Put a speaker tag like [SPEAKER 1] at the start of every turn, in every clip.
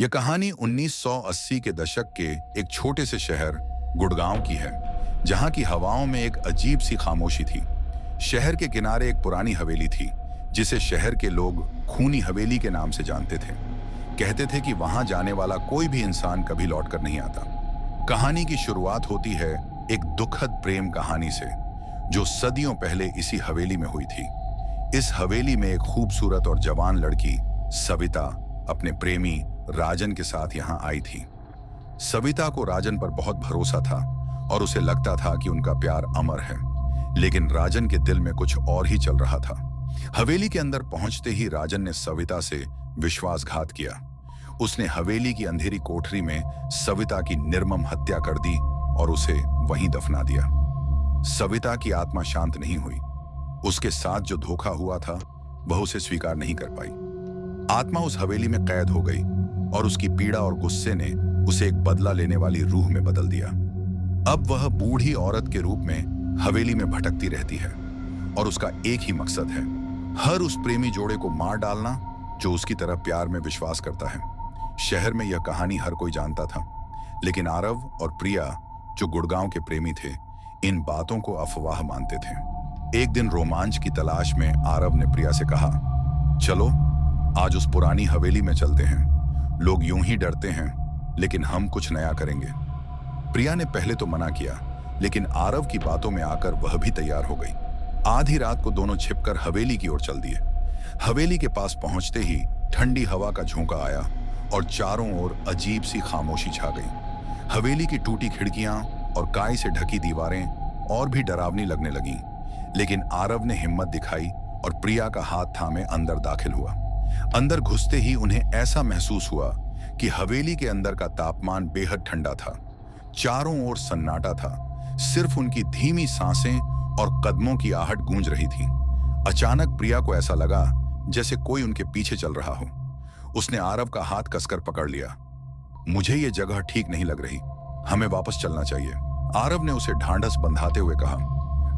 [SPEAKER 1] यह कहानी 1980 के दशक के एक छोटे से शहर गुड़गांव की है, जहां की हवाओं में एक अजीब सी खामोशी थी। शहर के किनारे एक पुरानी हवेली थी, जिसे शहर के लोग खूनी हवेली के नाम से जानते थे। कहते थे कि वहां जाने वाला कोई भी इंसान कभी लौटकर नहीं आता। कहानी की शुरुआत होती है एक दुखद प्रेम कहानी से, जो सदियों पहले इसी हवेली में हुई थी। इस हवेली में एक खूबसूरत और जवान लड़की सविता अपने प्रेमी राजन के साथ यहाँ आई थी। सविता को राजन पर बहुत भरोसा था और उसे लगता था कि उनका प्यार अमर है, लेकिन राजन के दिल में कुछ और ही चल रहा था। हवेली के अंदर पहुंचते ही राजन ने सविता से विश्वासघात किया। उसने हवेली की अंधेरी कोठरी में सविता की निर्मम हत्या कर दी और उसे वहीं दफना दिया। सविता की आत्मा शांत नहीं हुई। उसके साथ जो धोखा हुआ था वह उसे स्वीकार नहीं कर पाई। आत्मा उस हवेली में कैद हो गई और उसकी पीड़ा और गुस्से ने उसे एक बदला लेने वाली रूह में बदल दिया। अब वह बूढ़ी औरत के रूप में हवेली में भटकती रहती है और उसका एक ही मकसद है, हर उस प्रेमी जोड़े को मार डालना जो उसकी तरह प्यार में विश्वास करता है। शहर में यह कहानी हर कोई जानता था, लेकिन आरव और प्रिया, जो गुड़गांव के प्रेमी थे, इन बातों को अफवाह मानते थे। एक दिन रोमांच की तलाश में आरव ने प्रिया से कहा, चलो आज उस पुरानी हवेली में चलते हैं। लोग यूं ही डरते हैं, लेकिन हम कुछ नया करेंगे। प्रिया ने पहले तो मना किया, लेकिन आरव की बातों में आकर वह भी तैयार हो गई। आधी रात को दोनों छिपकर हवेली की ओर चल दिए। हवेली के पास पहुंचते ही ठंडी हवा का झोंका आया और चारों ओर अजीब सी खामोशी छा गई। हवेली की टूटी खिड़कियां और काई से ढकी दीवारें और भी डरावनी लगने लगीं, लेकिन आरव ने हिम्मत दिखाई और प्रिया का हाथ थामे अंदर दाखिल हुआ। अंदर घुसते ही उन्हें ऐसा महसूस हुआ कि हवेली के अंदर का तापमान बेहद ठंडा था। चारों ओर सन्नाटा था, सिर्फ उनकी धीमी सांसें और कदमों की आहट गूंज रही थी। अचानक प्रिया को ऐसा लगा जैसे कोई उनके पीछे चल रहा हो। उसने आरव का हाथ कसकर पकड़ लिया। मुझे ये जगह ठीक नहीं लग रही, हमें वापस चलना चाहिए। आरव ने उसे ढांढस बंधाते हुए कहा,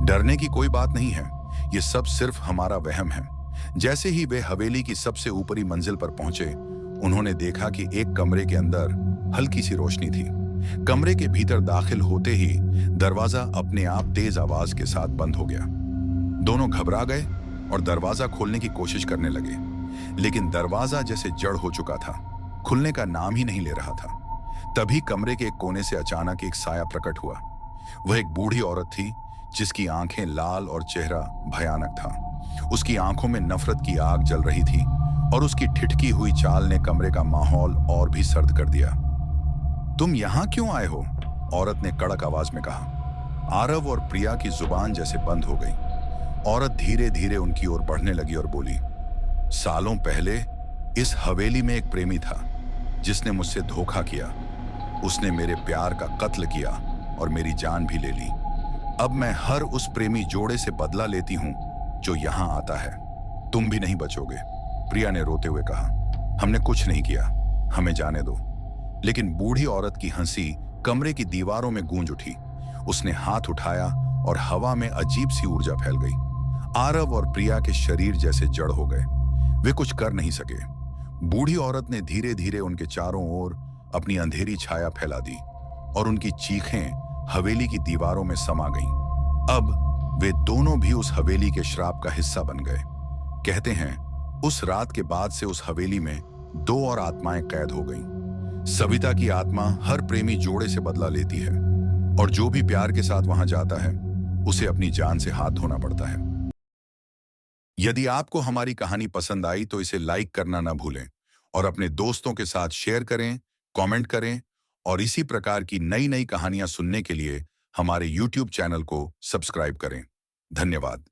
[SPEAKER 1] डरने की कोई बात नहीं है, ये सब सिर्फ हमारा वहम है। जैसे ही वे हवेली की सबसे ऊपरी मंजिल पर पहुंचे, उन्होंने देखा कि एक कमरे के अंदर हल्की सी रोशनी थी। कमरे के भीतर दाखिल होते ही दरवाजा अपने आप तेज आवाज के साथ बंद हो गया। दोनों घबरा गए और दरवाजा खोलने की कोशिश करने लगे, लेकिन दरवाजा जैसे जड़ हो चुका था, खुलने का नाम ही नहीं ले रहा था। तभी कमरे के एक कोने से अचानक एक साया प्रकट हुआ। वह एक बूढ़ी औरत थी, जिसकी आंखें लाल और चेहरा भयानक था। उसकी आंखों में नफरत की आग जल रही थी और उसकी ठिठकी हुई चाल ने कमरे का माहौल और भी सर्द कर दिया। तुम यहां क्यों आए हो? औरत ने कड़क आवाज में कहा। आरव और प्रिया की जुबान जैसे बंद हो गई। औरत धीरे धीरे उनकी ओर बढ़ने लगी और बोली, सालों पहले इस हवेली में एक प्रेमी था जिसने मुझसे धोखा किया। उसने मेरे प्यार का कत्ल किया और मेरी जान भी ले ली। अब मैं हर उस प्रेमी जोड़े से बदला लेती हूं जो यहां आता है। तुम भी नहीं बचोगे, प्रिया ने रोते हुए कहा। हमने कुछ नहीं किया, हमें जाने दो। लेकिन बूढ़ी औरत की हंसी कमरे की दीवारों में गूंज उठी। उसने हाथ उठाया और हवा में अजीब सी ऊर्जा फैल गई। आरव और प्रिया के शरीर जैसे जड़ हो गए। वे कुछ कर नहीं सके। बूढ़ी औरत ने धीरे धीरे उनके चारों ओर अपनी अंधेरी छाया फैला दी और उनकी चीखें हवेली की दीवारों में समा गईं। अब वे दोनों भी उस हवेली के श्राप का हिस्सा बन गए। कहते हैं, उस रात के बाद से उस हवेली में दो और आत्माएं कैद हो गईं। सविता की आत्मा हर प्रेमी जोड़े से बदला लेती है और जो भी प्यार के साथ वहां जाता है, उसे अपनी जान से हाथ धोना पड़ता है। यदि आपको हमारी कहानी पसंद आई तो इसे लाइक करना ना भूलें और अपने दोस्तों के साथ शेयर करें, कमेंट करें और इसी प्रकार की नई नई कहानियां सुनने के लिए हमारे YouTube चैनल को सब्सक्राइब करें। धन्यवाद।